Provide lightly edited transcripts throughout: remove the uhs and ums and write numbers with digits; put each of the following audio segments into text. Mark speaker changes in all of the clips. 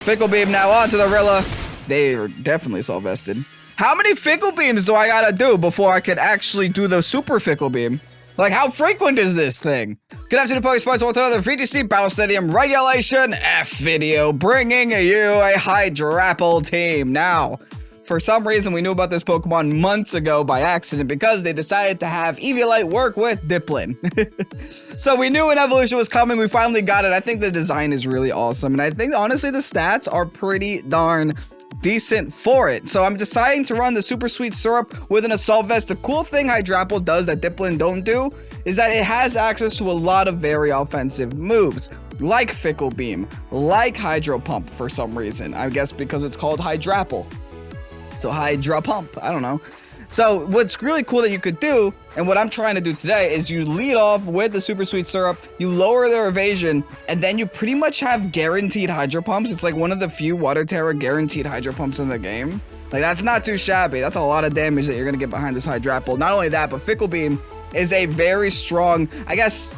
Speaker 1: Fickle Beam now onto the Rilla. They are definitely so vested. How many Fickle Beams do I gotta do before I can actually do the Super Fickle Beam? Like, how frequent is this thing? Good afternoon, Pokésports. Welcome to another VGC Battle Stadium Regulation F video, bringing you a HYDRAPPLE team. Now, for some reason, we knew about this Pokemon months ago by accident because they decided to have Eviolite work with Dipplin. So we knew an evolution was coming. We finally got it. I think the design is really awesome. And I think, honestly, the stats are pretty darn decent for it. So I'm deciding to run the Super Sweet Syrup with an Assault Vest. The cool thing HYDRAPPLE does that Dipplin don't do is that it has access to a lot of very offensive moves, like Fickle Beam, like Hydro Pump for some reason. I guess because it's called HYDRAPPLE. So Hydra Pump, I don't know. So what's really cool that you could do, and what I'm trying to do today, is you lead off with the Super Sweet Syrup, you lower their evasion, and then you pretty much have guaranteed Hydro Pumps. It's like one of the few Water Tera guaranteed Hydro Pumps in the game. Like, that's not too shabby. That's a lot of damage that you're gonna get behind this HYDRAPPLE. Not only that, but Fickle Beam is a very strong, I guess,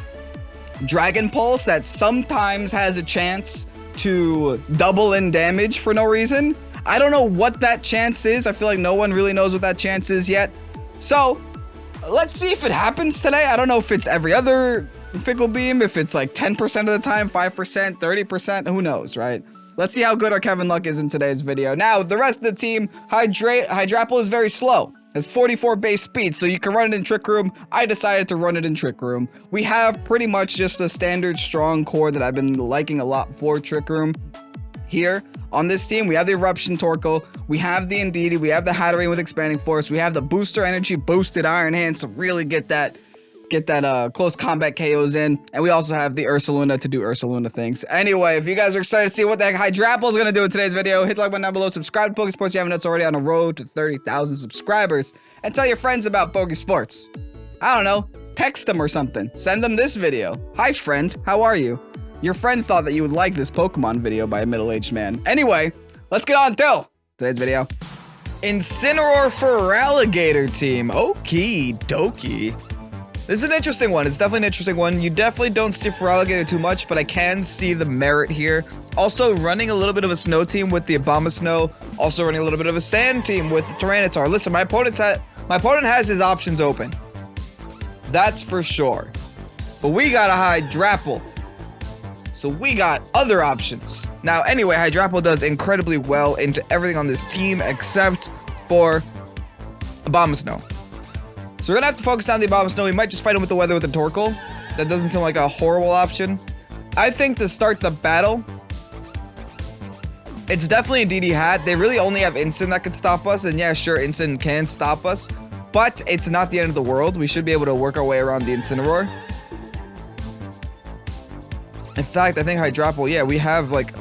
Speaker 1: Dragon Pulse that sometimes has a chance to double in damage for no reason. I don't know what that chance is. I feel like no one really knows what that chance is yet. So let's see if it happens today. I don't know if it's every other Fickle Beam, if it's like 10% of the time, 5%, 30%, who knows, right? Let's see how good our Kevin Luck is in today's video. Now, the rest of the team, HYDRAPPLE is very slow. Has 44 base speed, so you can run it in Trick Room. I decided to run it in Trick Room. We have pretty much just the standard strong core that I've been liking a lot for Trick Room. Here on this team, we have the Eruption Torkoal, we have the Indeedee, we have the HATTERENE with Expanding Force, we have the Booster Energy boosted Iron Hands to really get that close combat KOs in, and we also have the Ursaluna to do Ursaluna things. Anyway, if you guys are excited to see what the heck HYDRAPPLE is going to do in today's video, hit the like button down below, subscribe to Pokésports if you haven't already, on the road to 30,000 subscribers, and tell your friends about Pokésports. I don't know, text them or something, send them this video. Hi friend, how are you? Your friend thought that you would like this Pokemon video by a middle-aged man. Anyway, let's get on to today's video. Incineroar for Alligator team. Okidogi. This is an interesting one. It's definitely an interesting one. You definitely don't see for Alligator too much, but I can see the merit here. Also running a little bit of a snow team with the Abomasnow. Also running a little bit of a sand team with the Tyranitar. Listen, my opponent has his options open. That's for sure. But we got a HYDRAPPLE. So we got other options. Now, anyway, HYDRAPPLE does incredibly well into everything on this team except for Abomasnow. So we're gonna have to focus on the Abomasnow. We might just fight him with the weather with the Torkoal. That doesn't seem like a horrible option. I think to start the battle, it's definitely Indeedee-Hat. They really only have Instant that could stop us. And yeah, sure, Instant can stop us, but it's not the end of the world. We should be able to work our way around the Incineroar. In fact, I think HYDRAPPLE, yeah, we have like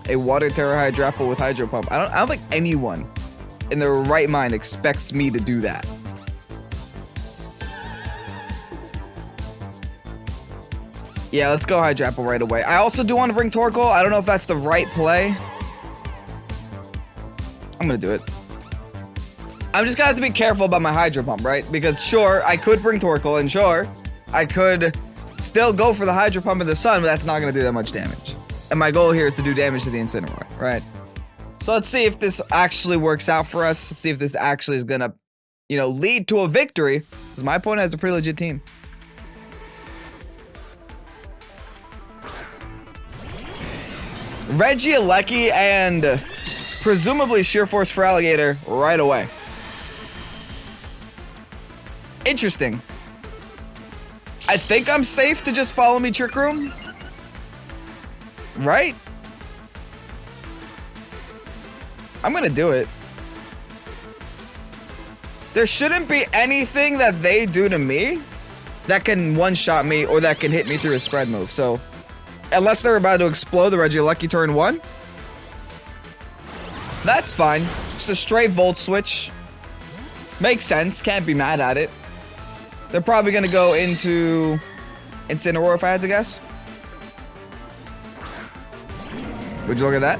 Speaker 1: a Water Tera HYDRAPPLE with Hydro Pump. I don't think anyone in their right mind expects me to do that. Yeah, let's go HYDRAPPLE right away. I also do want to bring Torkoal. I don't know if that's the right play. I'm gonna do it. I'm just gonna have to be careful about my Hydro Pump, right? Because sure, I could bring Torkoal, and sure, I could still go for the Hydro Pump in the sun, but that's not going to do that much damage. And my goal here is to do damage to the Incineroar, right? So let's see if this actually works out for us. Let's see if this actually is going to, you know, lead to a victory. Because my opponent has a pretty legit team. Regieleki and presumably Sheer Force for Alligator right away. Interesting. I think I'm safe to just follow me Trick Room. Right? I'm gonna do it. There shouldn't be anything that they do to me that can one-shot me or that can hit me through a spread move. So, unless they're about to explode the Regieleki turn 1. That's fine. Just a straight Volt Switch. Makes sense. Can't be mad at it. They're probably going to go into Incineroar if I had to guess. Would you look at that?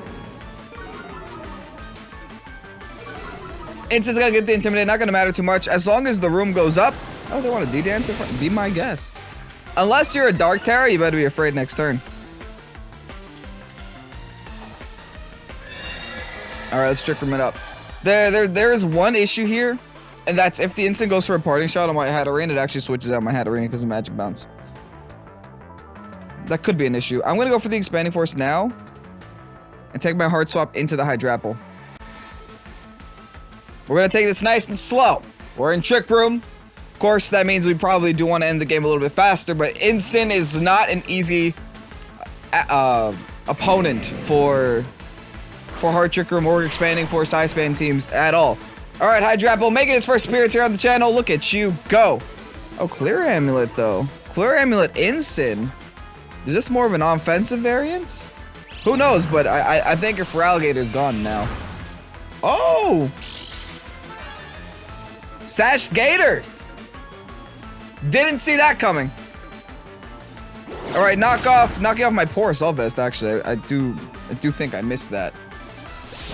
Speaker 1: Instant's going to get the Intimidate. Not going to matter too much. As long as the room goes up. Oh, they want to D-dance in front? Be my guest. Unless you're a Dark Tera, you better be afraid next turn. All right, let's trick room it up. There's one issue here, and that's if the instant goes for a parting shot on my Hatterene, it actually switches out my Hatterene because of magic bounce. That could be an issue. I'm gonna go for the expanding force now, and take my heart swap into the Hydrapple. We're gonna take this nice and slow. We're in trick room. Of course, that means we probably do want to end the game a little bit faster, but instant is not an easy opponent for hard trick room or expanding for size spam teams at all. All right, HYDRAPPLE making its first appearance here on the channel. Look at you go. Oh, clear amulet though. Clear amulet instant. Is this more of an offensive variant? Who knows? But I think your Feraligator's gone now. Oh, Sash Gator. Didn't see that coming. All right, knocking off my poor Assault Vest. Actually, I do think I missed that.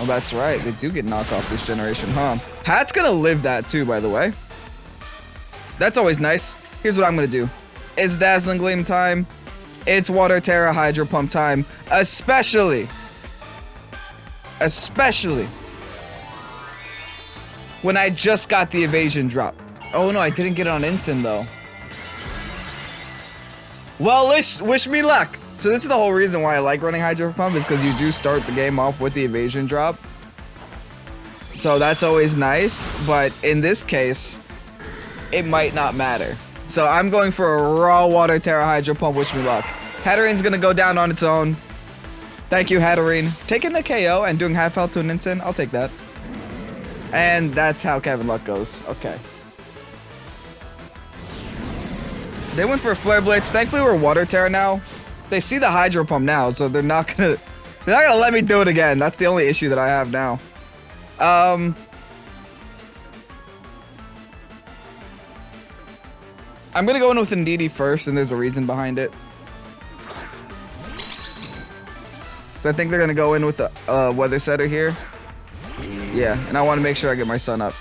Speaker 1: Oh, that's right. They do get knocked off this generation, huh? Hat's gonna live that too, by the way. That's always nice. Here's what I'm gonna do. It's Dazzling Gleam time. It's Water Tera Hydro Pump time. Especially when I just got the evasion drop. Oh no, I didn't get it on instant though. Well, wish me luck. So this is the whole reason why I like running Hydro Pump, is because you do start the game off with the evasion drop. So that's always nice, but in this case, it might not matter. So I'm going for a raw Water Tera Hydro Pump, wish me luck. Hatterene's gonna go down on its own. Thank you, Hatterene. Taking the KO and doing half health to an instant, I'll take that. And that's how Kevin Luck goes. Okay. They went for a Flare Blitz. Thankfully, we're Water Tera now. They see the Hydro Pump now, so they're not gonna let me do it again. That's the only issue that I have now. I'm gonna go in with Indeedee first, and there's a reason behind it. So I think they're gonna go in with a Weather Setter here. Yeah, and I want to make sure I get my sun up.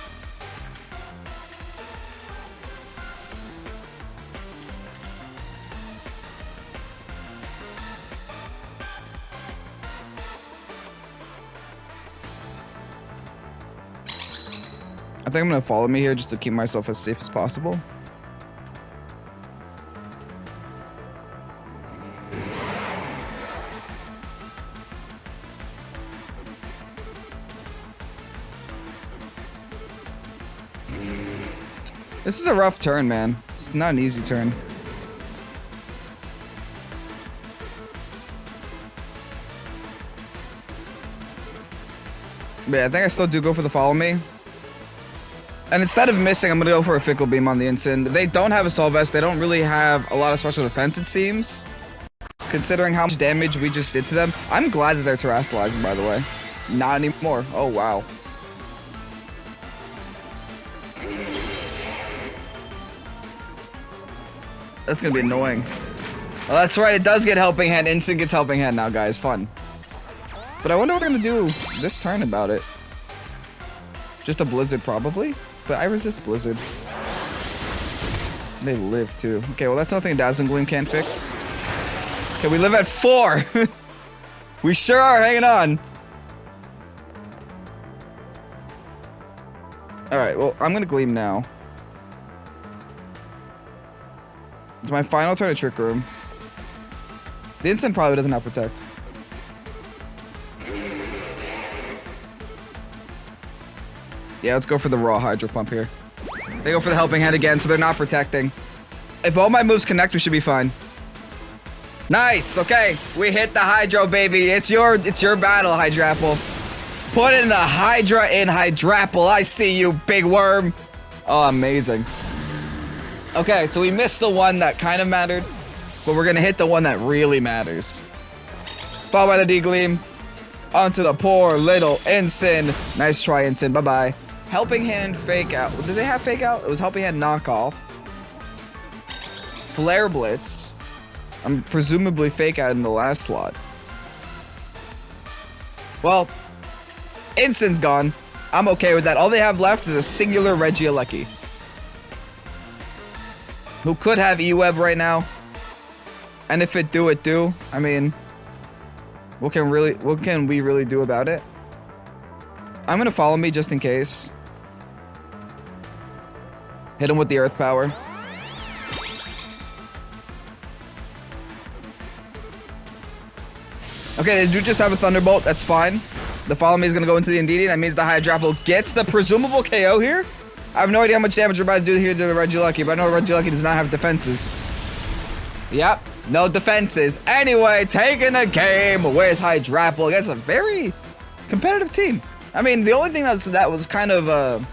Speaker 1: I think I'm gonna follow me here just to keep myself as safe as possible. This is a rough turn, man. It's not an easy turn. But yeah, I think I still do go for the follow me. And instead of missing, I'm gonna go for a Fickle Beam on the instant. They don't have a Assault Vest. They don't really have a lot of special defense, it seems. Considering how much damage we just did to them. I'm glad that they're terrestrializing, by the way. Not anymore. Oh, wow. That's gonna be annoying. Well, that's right. It does get Helping Hand. Instant gets Helping Hand now, guys. Fun. But I wonder what they're gonna do this turn about it. Just a Blizzard, probably. But I resist Blizzard. They live, too. Okay, well, that's nothing Dazzling Gleam can't fix. Okay, we live at 4. We sure are hanging on. Alright, well, I'm gonna Gleam now. It's my final turn of Trick Room. The instant probably doesn't have Protect. Yeah, let's go for the raw Hydro Pump here. They go for the Helping Hand again, so they're not protecting. If all my moves connect, we should be fine. Nice. Okay, we hit the Hydro, baby. It's your battle, HYDRAPPLE. Put in the Hydra in HYDRAPPLE. I see you, big worm. Oh, amazing. Okay, so we missed the one that kind of mattered, but we're gonna hit the one that really matters. Followed by the D-Gleam. Onto the poor little Ensign. Nice try, Ensign. Bye-bye. Helping Hand Fake Out. Did they have Fake Out? It was Helping Hand Knockoff. Flare Blitz. I'm presumably Fake Out in the last slot. Well, Ensign's gone. I'm okay with that. All they have left is a singular Regieleki, who could have E-Web right now. And if it do, it do. I mean, what can we really do about it? I'm gonna follow me just in case. Hit him with the earth power. Okay, they do just have a Thunderbolt. That's fine. The follow me is gonna go into the Indeedee. That means the HYDRAPPLE gets the presumable KO here. I have no idea how much damage we're about to do here to the Regieleki, but I know Regieleki does not have defenses. Yep, no defenses. Anyway, taking a game with HYDRAPPLE against a very competitive team. I mean, the only thing that was kind of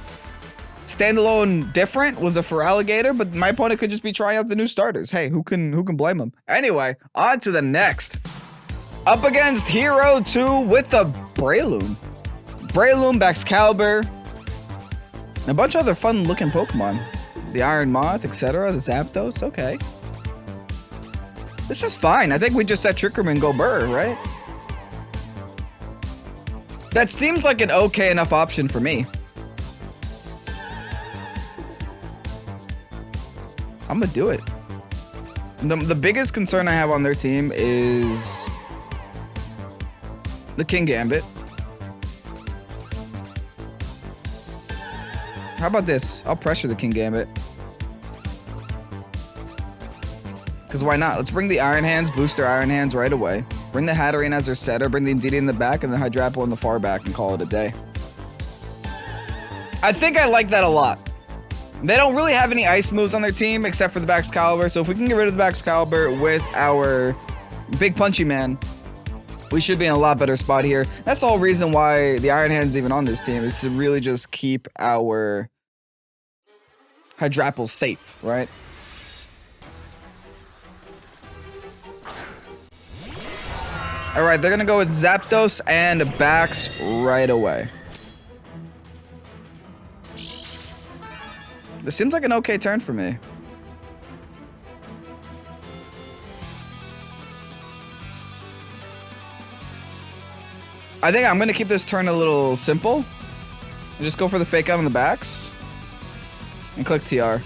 Speaker 1: standalone different was a Feraligatr, but my opponent could just be trying out the new starters. Hey, who can blame him? Anyway, on to the next. Up against Hero 2 with the Breloom. Breloom, Excalibur, and a bunch of other fun looking Pokemon. The Iron Moth, etc. The Zapdos, okay. This is fine. I think we just set Trick Room and go Burr, right? That seems like an okay enough option for me. I'm gonna do it. The biggest concern I have on their team is the King Gambit. How about this? I'll pressure the King Gambit. Because why not? Let's bring the Iron Hands, boost their Iron Hands right away. Bring the Hatterene as their setter, bring the Indeedee in the back, and the HYDRAPPLE in the far back, and call it a day. I think I like that a lot. They don't really have any ice moves on their team except for the Excalibur, so if we can get rid of the Excalibur with our big punchy man, we should be in a lot better spot here. That's the whole reason why the Iron Hand's even on this team, is to really just keep our HYDRAPPLE safe, right? Alright, they're gonna go with Zapdos and Bax right away. This seems like an okay turn for me. I think I'm gonna keep this turn a little simple. And just go for the fake out on the backs. And click TR.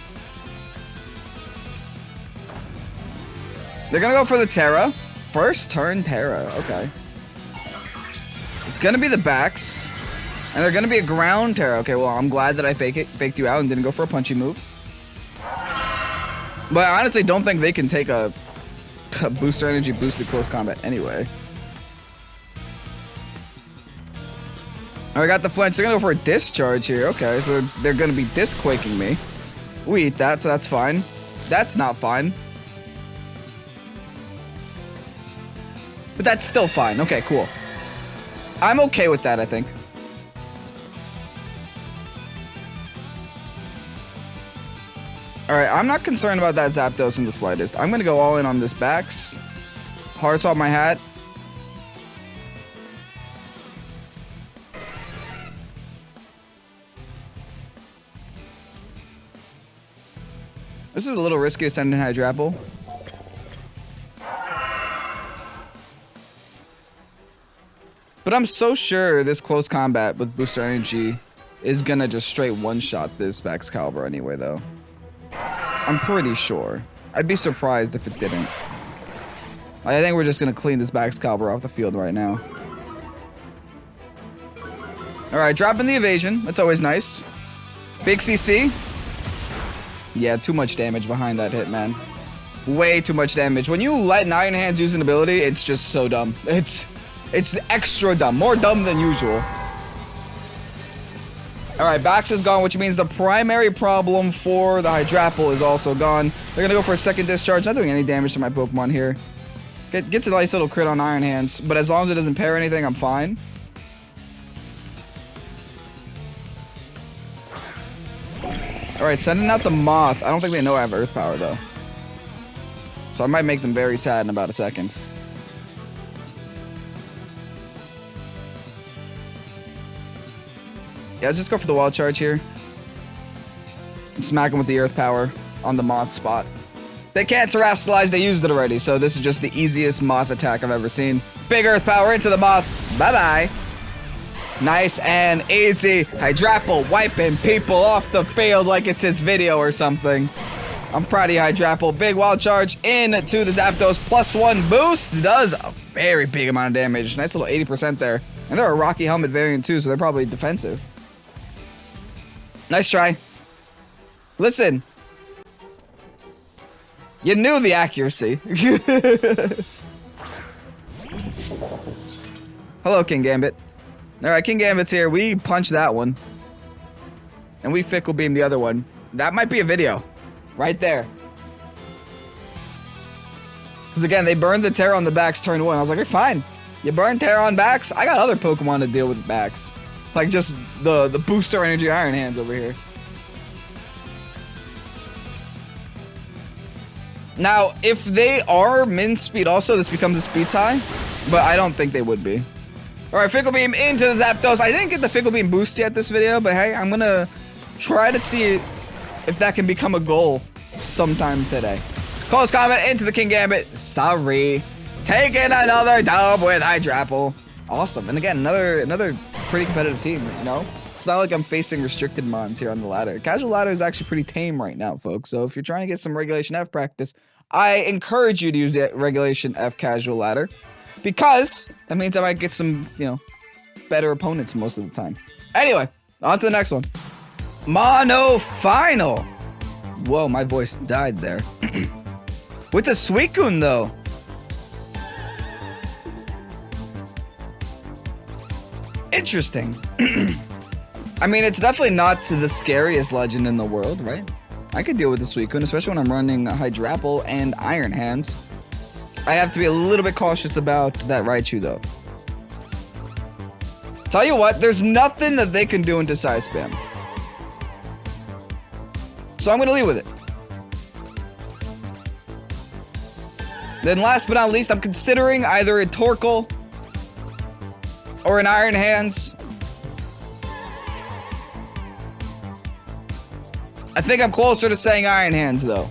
Speaker 1: They're gonna go for the Tera. First turn Tera, okay. It's gonna be the backs. And they're gonna be a ground Tera. Okay, well, I'm glad that I faked you out and didn't go for a punchy move. But I honestly don't think they can take a booster energy boosted close combat anyway. Oh, I got the flinch. They're gonna go for a discharge here. Okay, so they're gonna be disc-quaking me. We eat that, so that's fine. That's not fine. But that's still fine. Okay, cool. I'm okay with that, I think. Alright, I'm not concerned about that Zapdos in the slightest. I'm gonna go all in on this Bax. Hearts off my hat. This is a little risky to send in HYDRAPPLE. But I'm so sure this close combat with booster energy is gonna just straight one-shot this Excalibur anyway, though. I'm pretty sure. I'd be surprised if it didn't. I think we're just gonna clean this Excalibur off the field right now. Alright, dropping the evasion. That's always nice. Big CC. Yeah, too much damage behind that hit, man. Way too much damage. When you let Iron Hands use an ability, it's just so dumb. It's extra dumb. More dumb than usual. Alright, Bax is gone, which means the primary problem for the HYDRAPPLE is also gone. They're gonna go for a second discharge. Not doing any damage to my Pokemon here. Gets a nice little crit on Iron Hands, but as long as it doesn't pair anything, I'm fine. Alright, sending out the Moth. I don't think they know I have Earth Power, though. So I might make them very sad in about a second. Yeah, let's just go for the Wild Charge here. Smack him with the Earth Power on the Moth spot. They can't Terastallize, they used it already, so this is just the easiest Moth attack I've ever seen. Big Earth Power into the Moth. Bye-bye. Nice and easy. HYDRAPPLE wiping people off the field like it's his video or something. I'm proud of you, HYDRAPPLE. Big Wild Charge into the Zapdos. +1 boost. Does a very big amount of damage. Nice little 80% there. And they're a Rocky Helmet variant too, so they're probably defensive. Nice try. Listen. You knew the accuracy. Hello, King Gambit. Alright, King Gambit's here. We punched that one. And we Fickle Beam the other one. That might be a video. Right there. Because again, they burned the Tera on the backs turn 1. I was like, hey, fine. You burn Tera on backs? I got other Pokemon to deal with backs. Like just the booster energy Iron Hands over here. Now, if they are min speed also, this becomes a speed tie. But I don't think they would be. Alright, Fickle Beam into the Zapdos. I didn't get the Fickle Beam boost yet this video, but hey, I'm gonna try to see if that can become a goal sometime today. Close comment into the King Gambit. Sorry. Taking another dub with HYDRAPPLE. Awesome. And again, another pretty competitive team, you know? It's not like I'm facing restricted mons here on the ladder. Casual ladder is actually pretty tame right now, folks. So if you're trying to get some Regulation F practice, I encourage you to use the Regulation F casual ladder. Because that means I might get some, you know, better opponents most of the time. Anyway, on to the next one. Mono Final. Whoa, my voice died there. With the Suicune, though. Interesting. I mean, it's definitely not the scariest legend in the world, right? I could deal with the Suicune, especially when I'm running HYDRAPPLE and Iron Hands. I have to be a little bit cautious about that Raichu, though. Tell you what, there's nothing that they can do into Psy Spam. So I'm going to leave with it. Then last but not least, I'm considering either a Torkoal or an Iron Hands. I think I'm closer to saying Iron Hands, though.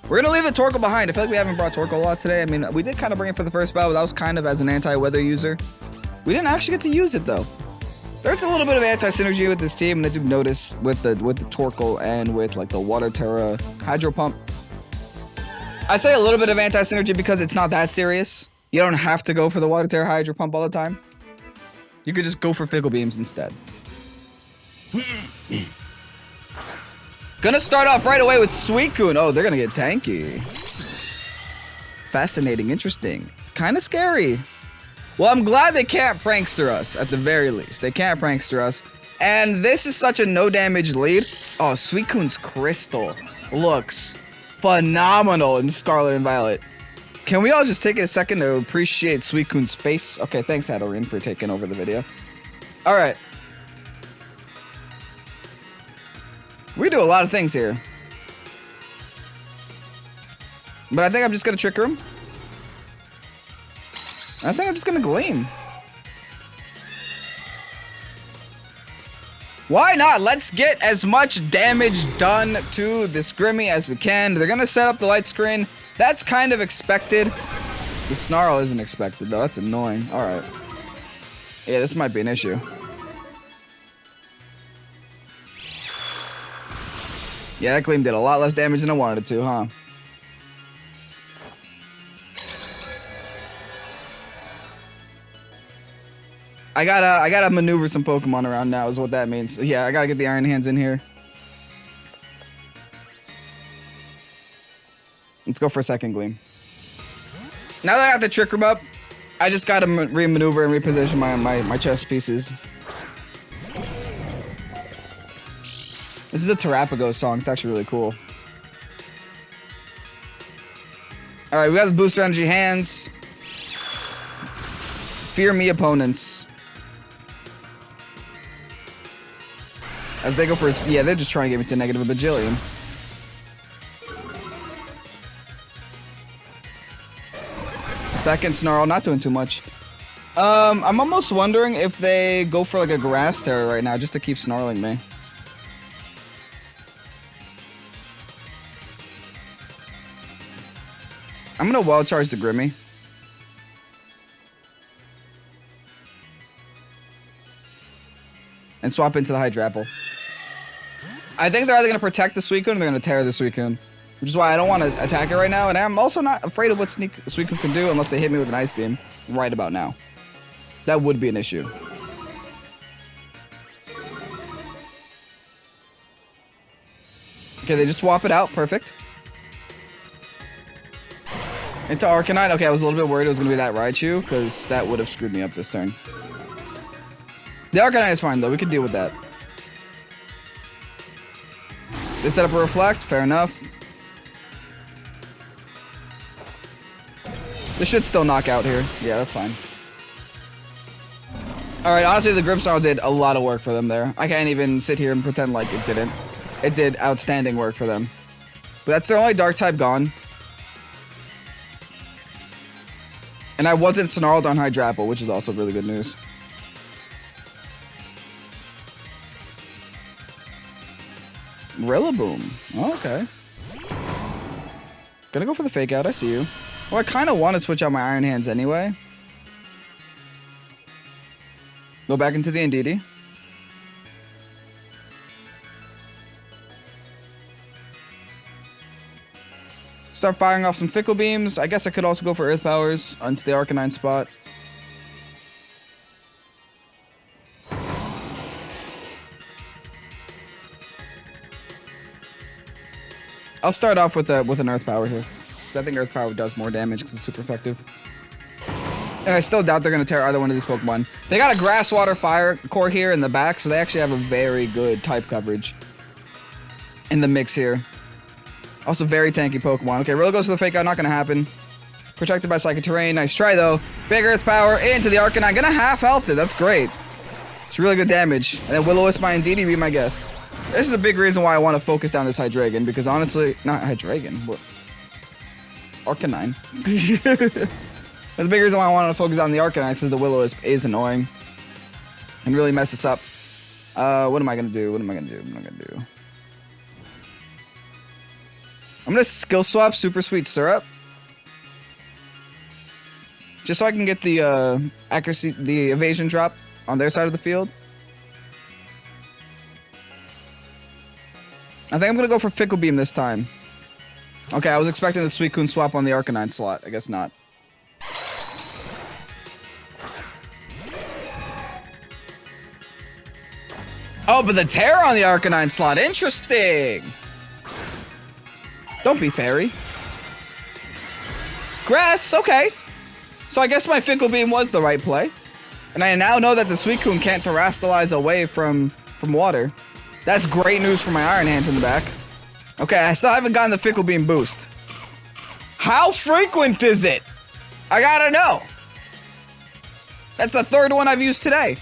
Speaker 1: We're going to leave the Torkoal behind. I feel like we haven't brought Torkoal a lot today. I mean, we did kind of bring it for the first battle, but that was kind of as an anti-weather user. We didn't actually get to use it, though. There's a little bit of anti-synergy with this team, and I do notice with the Torkoal and with, like, the Water Tera Hydro Pump. I say a little bit of anti-synergy because it's not that serious. You don't have to go for the Water Tera Hydro Pump all the time. You could just go for Fickle Beams instead. Gonna start off right away with Suicune. Oh, they're gonna get tanky. Fascinating, interesting. Kind of scary. Well, I'm glad they can't prankster us, at the very least. They can't prankster us. And this is such a no damage lead. Oh, Suicune's Crystal looks phenomenal in Scarlet and Violet. Can we all just take a second to appreciate Suicune's face? Okay, thanks, HATTERENE, for taking over the video. Alright. We do a lot of things here. But I think I'm just gonna Trick Room. I think I'm just gonna Gleam. Why not? Let's get as much damage done to this Grimmy as we can. They're gonna set up the light screen. That's kind of expected. The Snarl isn't expected though. That's annoying. Alright. Yeah, this might be an issue. Yeah, that Gleam did a lot less damage than I wanted it to, huh? I gotta maneuver some Pokemon around now is what that means. So yeah, I gotta get the Iron Hands in here. Let's go for a second Gleam. Now that I got the Trick Room up, I just gotta re-maneuver and reposition my chess pieces. This is a Terrapago song. It's actually really cool. Alright, we got the Booster Energy Hands. Fear me opponents. As they go for his... Yeah, they're just trying to get me to negative a bajillion. Second Snarl, not doing too much. I'm almost wondering if they go for like a Grass Terror right now just to keep snarling me. I'm gonna Wild Charge the Grimmy. And swap into the HYDRAPPLE. I think they're either gonna protect the Suicune or they're gonna Tera the Suicune. Which is why I don't want to attack it right now, and I'm also not afraid of what Suicune can do unless they hit me with an Ice Beam right about now. That would be an issue. Okay, they just swap it out. Perfect. Into Arcanine. Okay, I was a little bit worried it was going to be that Raichu, because that would have screwed me up this turn. The Arcanine is fine, though. We can deal with that. They set up a Reflect. Fair enough. This should still knock out here. Yeah, that's fine. Alright, honestly, the Grimmsnarl did a lot of work for them there. I can't even sit here and pretend like it didn't. It did outstanding work for them. But that's their only Dark type gone. And I wasn't snarled on HYDRAPPLE, which is also really good news. Rillaboom. Oh, okay. Gonna go for the fake out. I see you. Well, I kind of want to switch out my Iron Hands anyway. Go back into the Indeedee. Start firing off some Fickle Beams. I guess I could also go for Earth Powers onto the Arcanine spot. I'll start off with an Earth Power here. I think Earth Power does more damage because it's super effective. And I still doubt they're going to tear either one of these Pokemon. They got a Grass, Water, Fire core here in the back, so they actually have a very good type coverage in the mix here. Also very tanky Pokemon. Okay, Rilla goes for the Fake Out, not going to happen. Protected by Psychic Terrain. Nice try, though. Big Earth Power into the Arcanine. Going to half health it. That's great. It's really good damage. And then Will-O-Wisp by Indeedee be my guest. This is a big reason why I want to focus down this Hydreigon, because honestly, not Hydreigon, what? Arcanine. That's a big reason why I wanted to focus on the Arcanine, because the Will-O-Wisp is annoying and really messes up. What am I gonna do? What am I gonna do? What am I gonna do? I'm gonna skill swap Super Sweet Syrup, just so I can get the accuracy, the evasion drop on their side of the field. I think I'm gonna go for Fickle Beam this time. Okay, I was expecting the Suicune swap on the Arcanine slot. I guess not. Oh, but the Tera on the Arcanine slot. Interesting. Don't be fairy. Grass, okay. So I guess my Fickle Beam was the right play. And I now know that the Suicune can't Terrastalize away from water. That's great news for my Iron Hands in the back. Okay, I still haven't gotten the Fickle Beam boost. How frequent is it? I gotta know. That's the third one I've used today.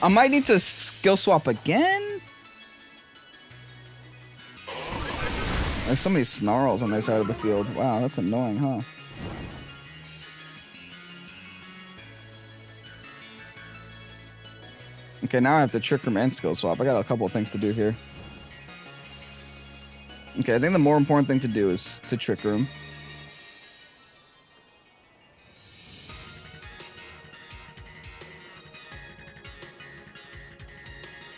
Speaker 1: I might need to skill swap again. There's so many Snarls on their side of the field. Wow, that's annoying, huh? Okay, now I have to Trick Room and skill swap. I got a couple of things to do here. Okay, I think the more important thing to do is to Trick Room.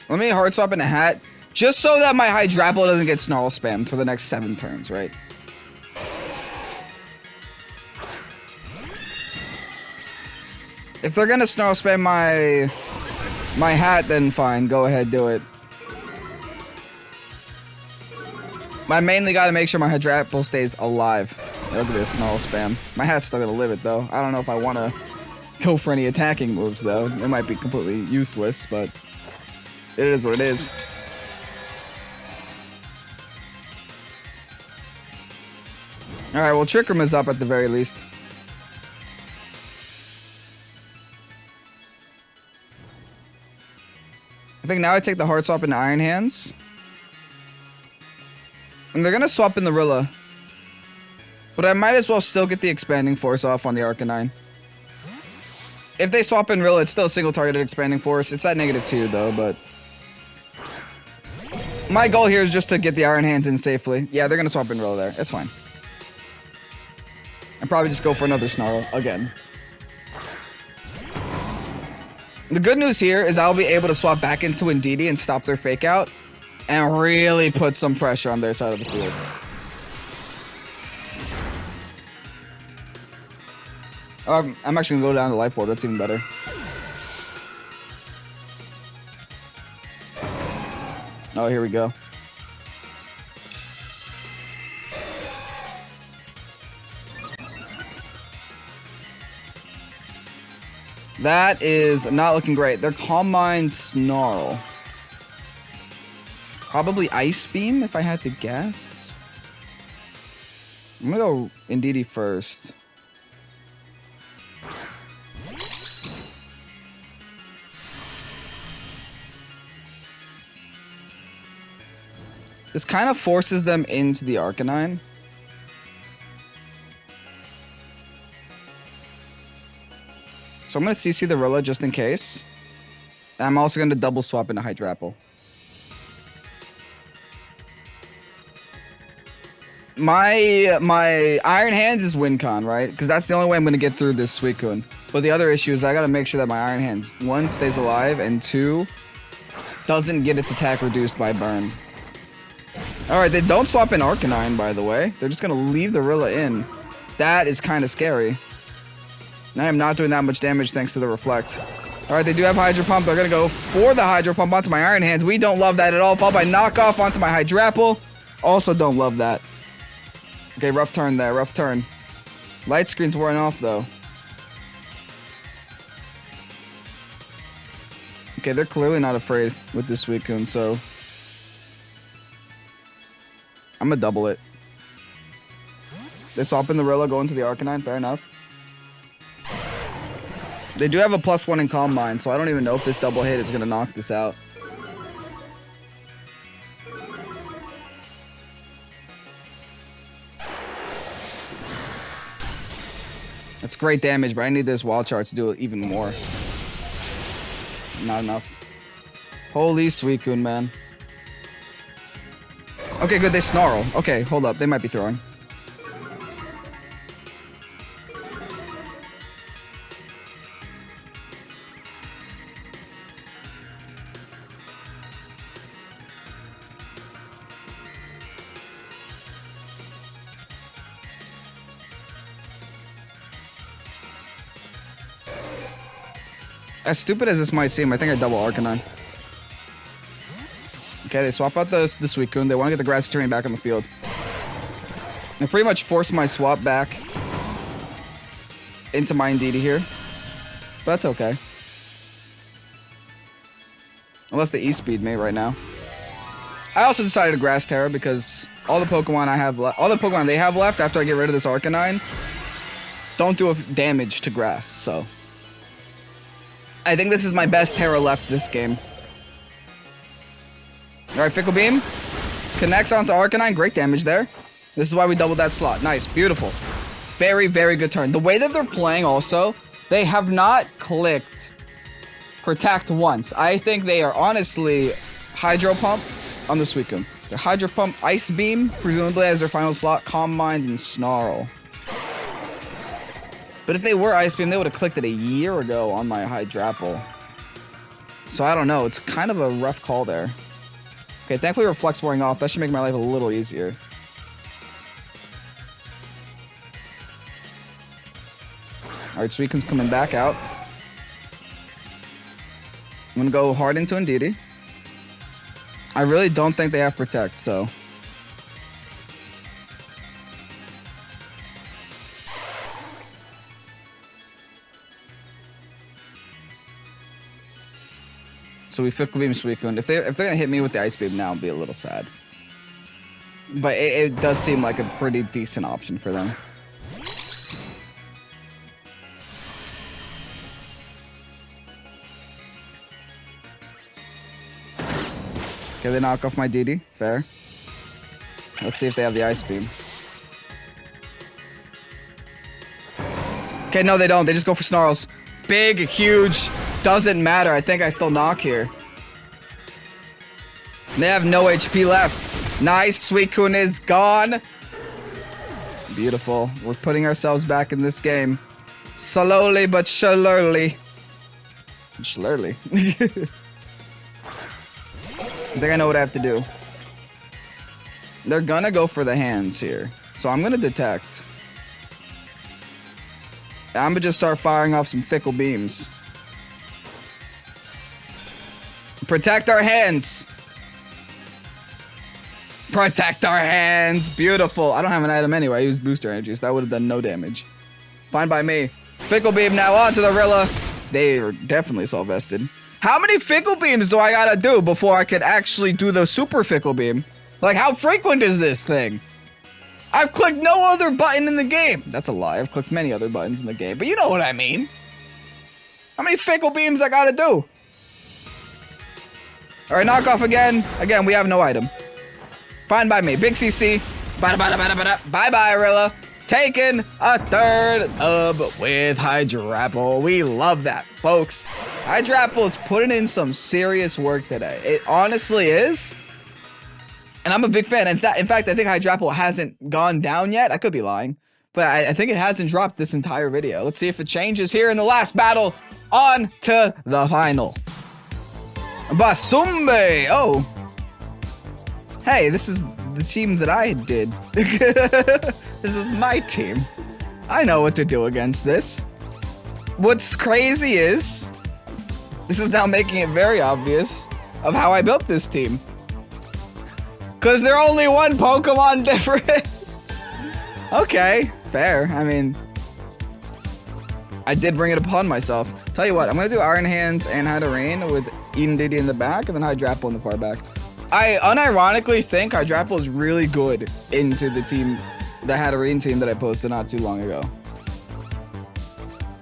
Speaker 1: Let me hard swap in a hat, just so that my HYDRAPPLE doesn't get Snarl spammed for the next 7 turns, right? If they're gonna Snarl spam my hat, then fine, go ahead, do it. I mainly gotta make sure my HYDRAPPLE stays alive. Look at this Snarl spam. My hat's still gonna live it though. I don't know if I wanna go for any attacking moves though. It might be completely useless, but it is what it is. Alright, well, Trick Room is up at the very least. I think now I take the hard swap into Iron Hands. And they're gonna swap in the Rilla. But I might as well still get the Expanding Force off on the Arcanine. If they swap in Rilla, it's still a single targeted Expanding Force. It's at -2 though, but my goal here is just to get the Iron Hands in safely. Yeah, they're gonna swap in Rilla there. It's fine. And probably just go for another Snarl again. The good news here is I'll be able to swap back into Indeedee and stop their Fake Out and really put some pressure on their side of the field. I'm actually gonna go down to Life Orb. That's even better. Oh, here we go. That is not looking great. They're Calm Mind, Snarl. Probably Ice Beam, if I had to guess. I'm gonna go Indeedee first. This kind of forces them into the Arcanine. So I'm going to CC the Rilla just in case. I'm also going to double swap into HYDRAPPLE. My Iron Hands is WinCon, right? Because that's the only way I'm going to get through this Suicune. But the other issue is I got to make sure that my Iron Hands, 1, stays alive, and 2, doesn't get its attack reduced by burn. Alright, they don't swap in Arcanine, by the way. They're just going to leave the Rilla in. That is kind of scary. I am not doing that much damage thanks to the Reflect. Alright, they do have Hydro Pump. They're going to go for the Hydro Pump onto my Iron Hands. We don't love that at all. Followed by Knockoff onto my HYDRAPPLE. Also don't love that. Okay, rough turn there. Rough turn. Light Screen's wearing off, though. Okay, they're clearly not afraid with this Suicune, so... I'm going to double it. They swap in the Rilla, go into the Arcanine. Fair enough. They do have a +1 in Calm Mind, so I don't even know if this double hit is going to knock this out. That's great damage, but I need this Wild Charge to do it even more. Not enough. Holy Suicune, man. Okay, good, they Snarl. Okay, hold up, they might be throwing. As stupid as this might seem, I think I double Arcanine. Okay, they swap out the Suicune. They want to get the Grassy Terrain back on the field. I pretty much forced my swap back into my Indeedee here. But that's okay. Unless they E-speed me right now. I also decided to Grass Tera because all the Pokemon I have left, all the Pokemon they have left after I get rid of this Arcanine don't do damage to grass, so... I think this is my best Tera left this game. Alright, Fickle Beam. Connects onto Arcanine. Great damage there. This is why we doubled that slot. Nice. Beautiful. Very, very good turn. The way that they're playing also, they have not clicked Protect once. I think they are honestly Hydro Pump on the Suicune. They're Hydro Pump, Ice Beam, presumably as their final slot, Calm Mind, and Snarl. But if they were Ice Beam, they would have clicked it a year ago on my HYDRAPPLE. So I don't know. It's kind of a rough call there. Okay, thankfully Reflect's wearing off. That should make my life a little easier. Alright, Suicune's coming back out. I'm going to go hard into Indeedee. I really don't think they have Protect, so... So we Fickle Beam Suicune. If they're gonna hit me with the Ice Beam now, I'll be a little sad. But it does seem like a pretty decent option for them. Okay, they knock off my DD. Fair. Let's see if they have the Ice Beam. Okay, no, they don't. They just go for Snarls. Big, huge. Doesn't matter. I think I still knock here. They have no HP left. Nice. Suicune is gone. Beautiful. We're putting ourselves back in this game. Slowly but surely. Slurly. I think I know what I have to do. They're gonna go for the hands here. So I'm gonna Detect. I'm gonna just start firing off some fickle beams. Protect our hands. Protect our hands. Beautiful. I don't have an item anyway. I used booster energy, so that would have done no damage. Fine by me. Fickle beam now onto the Rilla. They are definitely so vested. How many fickle beams do I gotta do before I could actually do the super fickle beam? Like, how frequent is this thing? I've clicked no other button in the game. That's a lie. I've clicked many other buttons in the game, but you know what I mean. How many fickle beams I gotta do? All right, knock off again. Again, we have no item. Fine by me. Big CC. Bye-bye, Rilla. Taking a third up with HYDRAPPLE. We love that, folks. HYDRAPPLE is putting in some serious work today. It honestly is. And I'm a big fan. In fact, I think HYDRAPPLE hasn't gone down yet. I could be lying. But I think it hasn't dropped this entire video. Let's see if it changes here in the last battle. On to the final. Basumbe. Oh. Hey, this is the team that I did. This is my team. I know what to do against this. What's crazy is, this is now making it very obvious of how I built this team. Because they're only one Pokemon difference. Okay, fair. I mean, I did bring it upon myself. Tell you what, I'm going to do Iron Hands and Hatterene with Indeedee in the back and then HYDRAPPLE in the far back. I unironically think HYDRAPPLE is really good into the team, the Hatterene team that I posted not too long ago.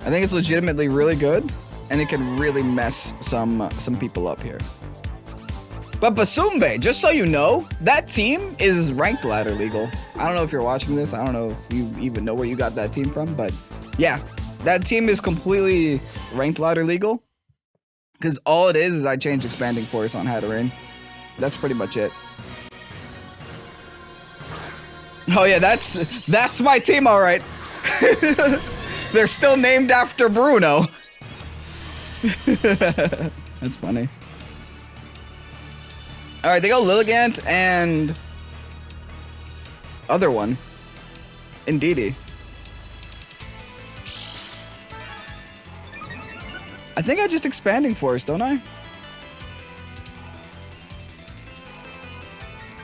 Speaker 1: I think it's legitimately really good, and it can really mess some people up here. But Basumbe, just so you know, that team is ranked ladder legal. I don't know if you're watching this. I don't know if you even know where you got that team from, but yeah, that team is completely ranked ladder legal. Because all it is I changed Expanding Force on Hatterene. That's pretty much it. Oh yeah, that's my team, all right. They're still named after Bruno. That's funny. All right, they go Lilligant and other one, Indeedee. I think I just Expanding Force, don't I?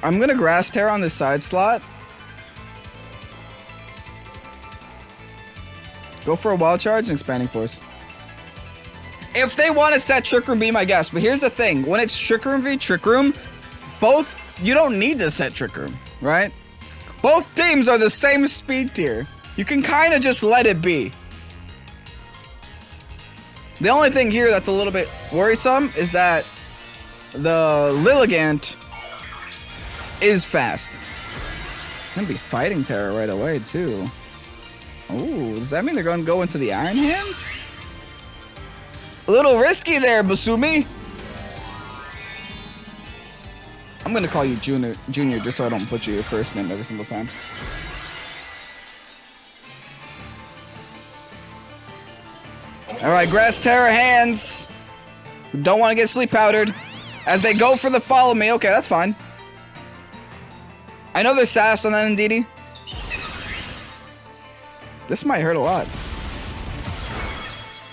Speaker 1: I'm gonna Grass Tera on this side slot. Go for a Wild Charge and Expanding Force. If they want to set Trick Room Beam, I guess. But here's the thing. When it's Trick Room v Trick Room, both, you don't need to set Trick Room, right? Both teams are the same speed tier. You can kind of just let it be. The only thing here that's a little bit worrisome is that the Lilligant is fast. Gonna be fighting Tera right away too. Oh, does that mean they're gonna go into the Iron Hands? A little risky there, Basumi. I'm gonna call you Junior just so I don't butcher your first name every single time. All right, Grass Tera hands. Don't want to get sleep powdered. As they go for the follow me. Okay, that's fine. I know there's sass on that Indeedee. This might hurt a lot.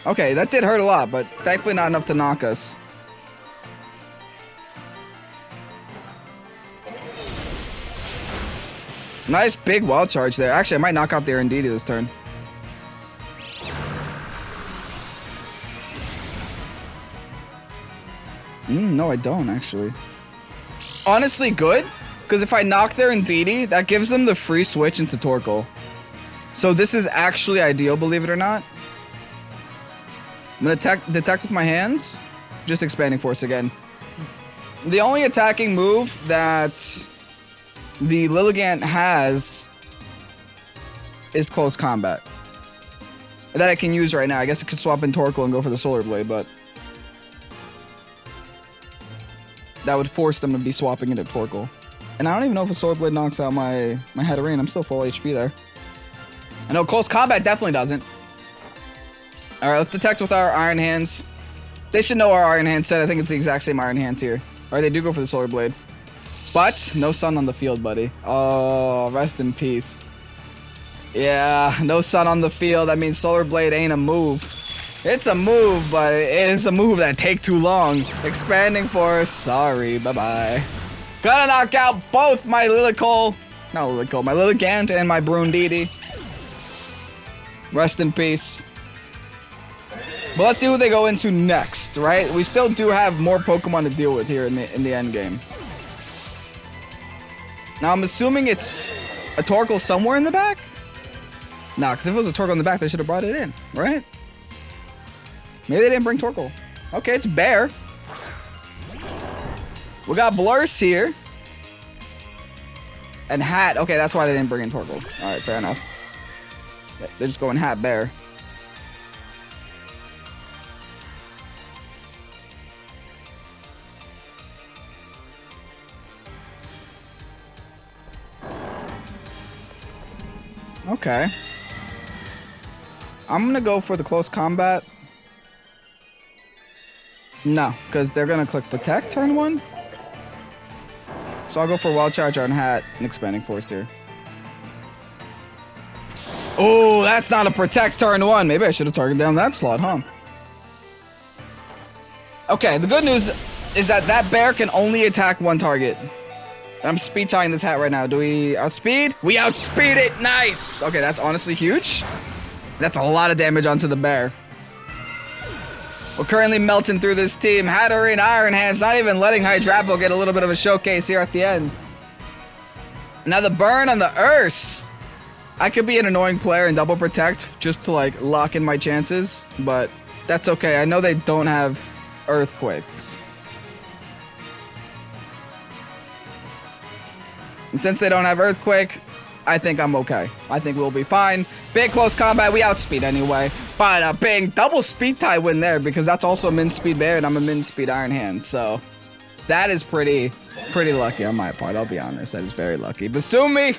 Speaker 1: Okay, that did hurt a lot, but thankfully not enough to knock us. Nice big Wild Charge there. Actually, I might knock out their Indeedee this turn. No, I don't, actually. Honestly, good. Because if I knock their Indeedee, that gives them the free switch into Torkoal. So this is actually ideal, believe it or not. I'm going to detect with my hands. Just Expanding Force again. The only attacking move that the Lilligant has is Close Combat. That I can use right now. I guess I could swap in Torkoal and go for the Solar Blade, but that would force them to be swapping into Torkoal. And I don't even know if a Solar Blade knocks out my Hatterene. I'm still full HP there. I know Close Combat definitely doesn't. Alright, let's detect with our Iron Hands. They should know our Iron Hand set. I think it's the exact same Iron Hands here. Alright, they do go for the Solar Blade. But, no sun on the field, buddy. Oh, rest in peace. Yeah, no sun on the field. I mean, Solar Blade ain't a move. It's a move, but it is a move that take too long. Expanding Force, sorry, bye-bye. Gonna knock out both my Lilycole, not Lilycole, my Lilligant and my Indeedee. Rest in peace. But let's see who they go into next, right? We still do have more Pokemon to deal with here in the end game. Now I'm assuming it's a Torkoal somewhere in the back? Nah, because if it was a Torkoal in the back, they should have brought it in, right? Maybe they didn't bring Torkoal. Okay, it's Bear. We got Blurse here. And Hat. Okay, that's why they didn't bring in Torkoal. Alright, fair enough. They're just going Hat, Bear. Okay. I'm gonna go for the close combat. No, because they're gonna click Protect turn 1. So I'll go for Wild Charge on Hat and Expanding Force here. Oh, that's not a Protect turn 1. Maybe I should have targeted down that slot, huh? Okay, the good news is that that Bear can only attack one target. And I'm speed tying this Hat right now. Do we outspeed? We outspeed it! Nice! Okay, that's honestly huge. That's a lot of damage onto the Bear. We're currently melting through this team. Hatterene, Iron Hands, not even letting HYDRAPPLE get a little bit of a showcase here at the end. Now the burn on the Urse. I could be an annoying player and double protect just to like lock in my chances, but that's okay. I know they don't have Earthquakes. And since they don't have Earthquake, I think I'm okay. I think we'll be fine. Big close combat, we outspeed anyway. But a big double speed tie win there because that's also a min speed Bear and I'm a min speed Iron Hand. So that is pretty lucky on my part. I'll be honest, that is very lucky. Basumi,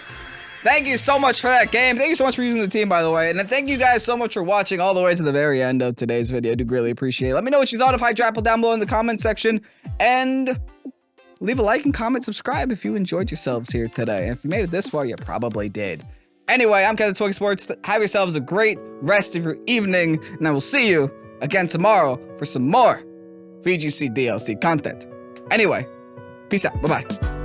Speaker 1: thank you so much for that game. Thank you so much for using the team, by the way. And thank you guys so much for watching all the way to the very end of today's video. I do greatly appreciate it. Let me know what you thought of HYDRAPPLE down below in the comment section. And leave a like and comment, subscribe if you enjoyed yourselves here today. And if you made it this far, you probably did. Anyway, I'm Kevin Pokésports. Have yourselves a great rest of your evening, and I will see you again tomorrow for some more VGC DLC content. Anyway, peace out. Bye-bye.